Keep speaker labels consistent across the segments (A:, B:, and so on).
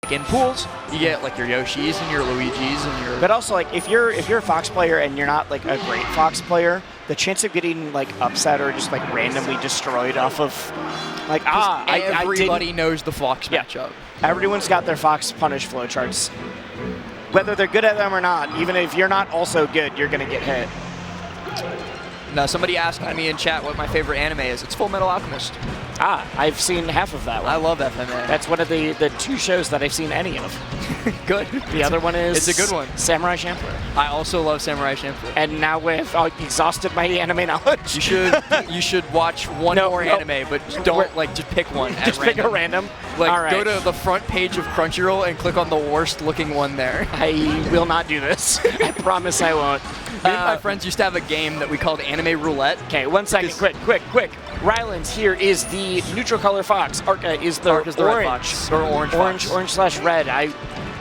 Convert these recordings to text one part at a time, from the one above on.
A: like in pools, you get like your Yoshis and your Luigis and your.
B: But also, like if you're a Fox player and you're not like a great Fox player, the chance of getting like upset or just like randomly destroyed off of like
A: everybody knows the Fox matchup.
B: Everyone's got their Fox punish flowcharts. Whether they're good at them or not, even if you're not also good, you're gonna get hit.
A: Now, somebody asked me in chat what my favorite anime is. It's Full Metal Alchemist.
B: I've seen half of that one.
A: I love FMA.
B: That's one of the 2 shows that I've seen any of.
A: Good.
B: The other one is...
A: It's a good one.
B: Samurai Champloo.
A: I also love Samurai Champloo.
B: And now we've exhausted my anime knowledge.
A: You should watch one more anime, but don't just pick one at
B: just
A: random.
B: Pick a random.
A: Like,
B: all right.
A: Go to the front page of Crunchyroll and click on the worst looking one there.
B: I will not do this. I promise I won't.
A: Me and my friends used to have a game that we called Anime Roulette.
B: Okay, 1 second. Quick. Ryland here is the neutral color fox. Arca is the
A: orange.
B: Red
A: fox. Or orange fox.
B: Orange/red.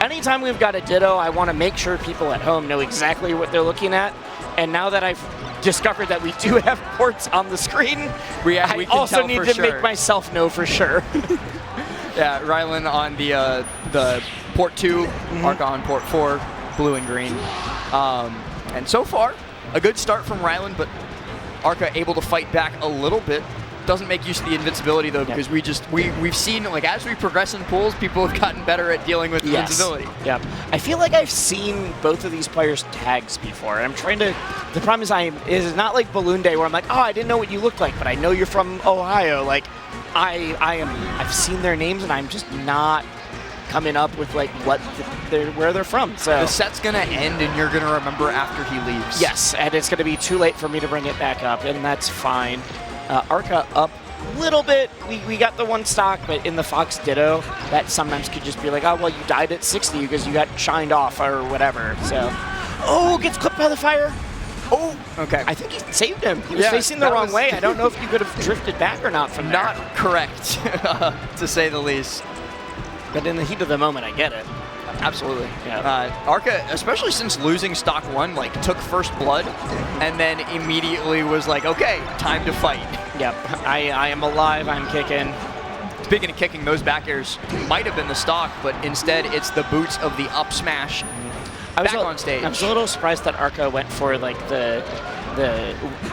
B: Anytime we've got a Ditto, I want to make sure people at home know exactly what they're looking at. And now that I've discovered that we do have ports on the screen, I also need to make myself know for sure.
A: Yeah, Ryland on the port 2, Arca on port 4, blue and green. And so far, a good start from Ryland, but Arca able to fight back a little bit. Doesn't make use of the invincibility though, because we've seen, like, as we progress in pools, people have gotten better at dealing with invincibility.
B: Yep. I feel like I've seen both of these players' tags before. I'm trying to. The problem is it's not like Balloon Day where I'm like, oh, I didn't know what you looked like, but I know you're from Ohio. Like, I've seen their names and I'm just not coming up with like where they're from. So
A: the set's gonna end and you're gonna remember after he leaves.
B: Yes, and it's gonna be too late for me to bring it back up, and that's fine. Arca up a little bit. We got the 1 stock, but in the Fox Ditto, that sometimes could just be like, oh, well, you died at 60 because you got shined off or whatever. So, gets clipped by the fire. Oh, okay. I think he saved him. He was facing the wrong way. I don't know if you could have drifted back or not from there.
A: Not correct, to say the least.
B: But in the heat of the moment, I get it.
A: Absolutely.
B: Yeah.
A: Arca, especially since losing stock 1, like, took first blood and then immediately was like, okay, time to fight.
B: Yep. I am alive. I'm kicking.
A: Speaking of kicking, those back airs might have been the stock, but instead it's the boots of the up smash back on stage.
B: I was a little surprised that Arca went for like the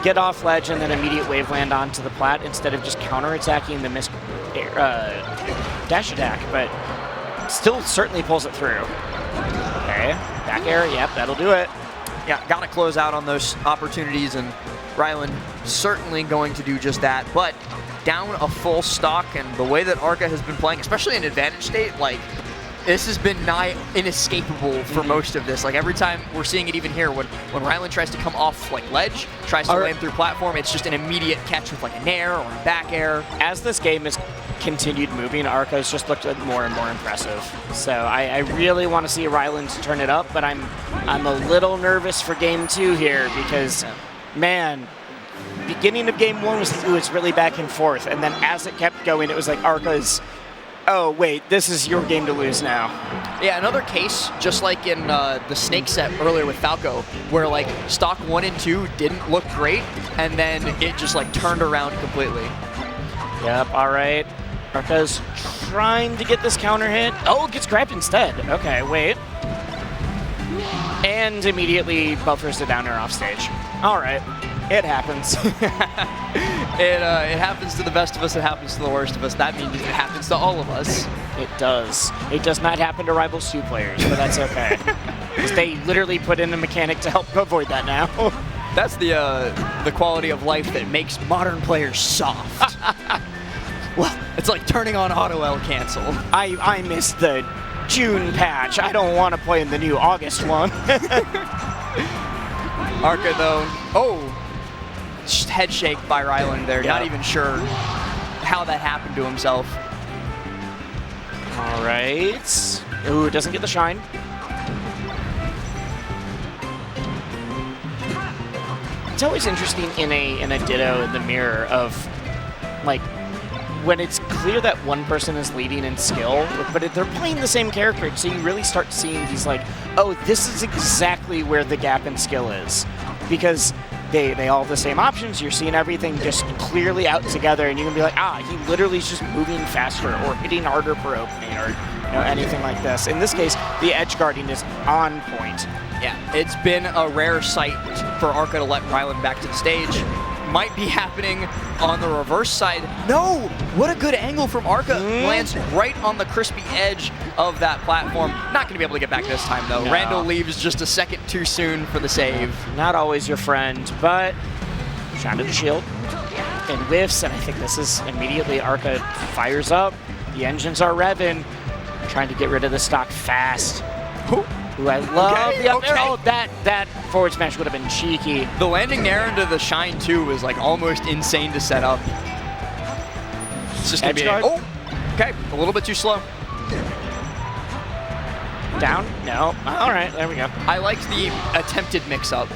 B: get off ledge and then immediate wave land onto the plat instead of just counter-attacking the missed dash attack, but still certainly pulls it through. Okay, back air, yep, that'll do it.
A: Yeah, got to close out on those opportunities, and Ryland certainly going to do just that, but down a full stock, and the way that Arca has been playing, especially in advantage state, like, this has been nigh inescapable for most of this. Like, every time we're seeing it even here, when Ryland tries to come off, like, ledge, tries to land through platform, it's just an immediate catch with, like, a nair or a back air.
B: As this game has continued moving, Arca's just looked more and more impressive. So I really want to see Ryland turn it up, but I'm a little nervous for game 2 here because, man, beginning of game 1 was really back and forth, and then as it kept going, it was like Arca's, oh, wait, this is your game to lose now.
A: Yeah, another case, just like in the Snake set earlier with Falco, where like stock 1 and 2 didn't look great, and then it just like turned around completely.
B: Yep, all right. Arca's trying to get this counter hit. Oh, gets grabbed instead. Okay, wait. And immediately buffers the down air off stage. All right. It happens.
A: It happens to the best of us. It happens to the worst of us. That means it happens to all of us.
B: It does. It does not happen to Rivals 2 players, but that's okay. Because they literally put in a mechanic to help avoid that now.
A: That's the quality of life that makes modern players soft. Well, it's like turning on auto L cancel.
B: I missed the June patch. I don't want to play in the new August one.
A: Arca though, just head shake by Ryland there. Not even sure how that happened to himself.
B: All right. Ooh, doesn't get the shine. It's always interesting in a Ditto in the mirror of, like, when it's clear that one person is leading in skill, but they're playing the same character, so you really start seeing these like, oh, this is exactly where the gap in skill is. Because they all have the same options, you're seeing everything just clearly out together, and you can be like, he literally is just moving faster, or hitting harder per opening, or anything like this. In this case, the edge guarding is on point.
A: Yeah, it's been a rare sight for Arca to let Ryland back to the stage. Might be happening on the reverse side. No! What a good angle from Arca. Lands right on the crispy edge of that platform. Not going to be able to get back this time, though.
B: No.
A: Randall leaves just a second too soon for the save.
B: Not always your friend, but shot to the shield and whiffs, and I think this is immediately Arca fires up. The engines are revving, trying to get rid of the stock fast. Ooh, I love the up air. Oh, that forward smash would have been cheeky.
A: The landing there into the shine, too, was like almost insane to set up. It's just going to be oh, okay, a little bit too slow.
B: Down? No. All right, there we go.
A: I liked the attempted mix-up.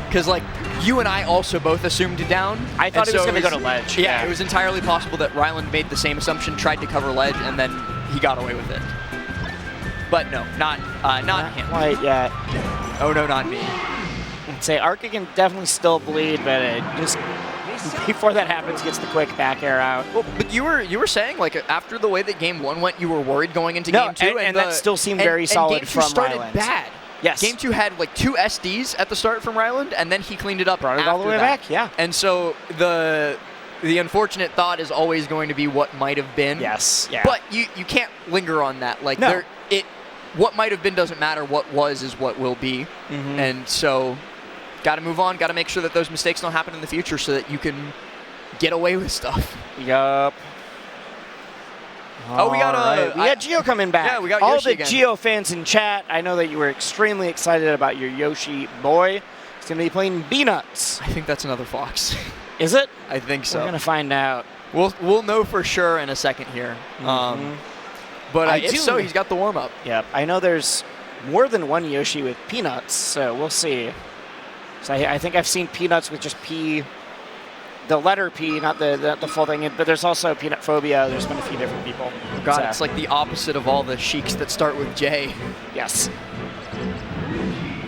A: Because, like, you and I also both assumed down.
B: I thought it was going to go to ledge.
A: Yeah, it was entirely possible that Ryland made the same assumption, tried to cover ledge, and then he got away with it. But no, not him.
B: Quite yet.
A: Oh no, not me.
B: I'd say Arca can definitely still bleed, but it just before that happens, gets the quick back air out.
A: Well, but you were saying, like, after the way that game 1 went, you were worried going into game 2,
B: and that still seemed very solid
A: game 2
B: from
A: started
B: Ryland.
A: Bad.
B: Yes.
A: Game 2 had like 2 SDs at the start from Ryland, and then he cleaned it up.
B: Brought it all the way back, yeah.
A: And so the unfortunate thought is always going to be what might have been.
B: Yes, yeah.
A: But you can't linger on that. Like,
B: no.
A: What might have been doesn't matter. What was is what will be. And so, got to move on. Got to make sure that those mistakes don't happen in the future so that you can get away with stuff.
B: Yup.
A: Oh, we got
B: Geo coming back.
A: Yeah, we got
B: all
A: Yoshi
B: the
A: again.
B: Geo fans in chat. I know that you were extremely excited about your Yoshi boy. He's going to be playing Peanuts.
A: I think that's another Fox.
B: Is it?
A: I think so.
B: We're going to find out.
A: We'll know for sure in a second here. But if so, he's got the warm-up.
B: Yep. I know there's more than one Yoshi with Peanuts, so we'll see. So I think I've seen Peanuts with just P, the letter P, not the full thing. But there's also Peanut Phobia. There's been a few different people.
A: God, it's like the opposite of all the sheiks that start with J.
B: Yes.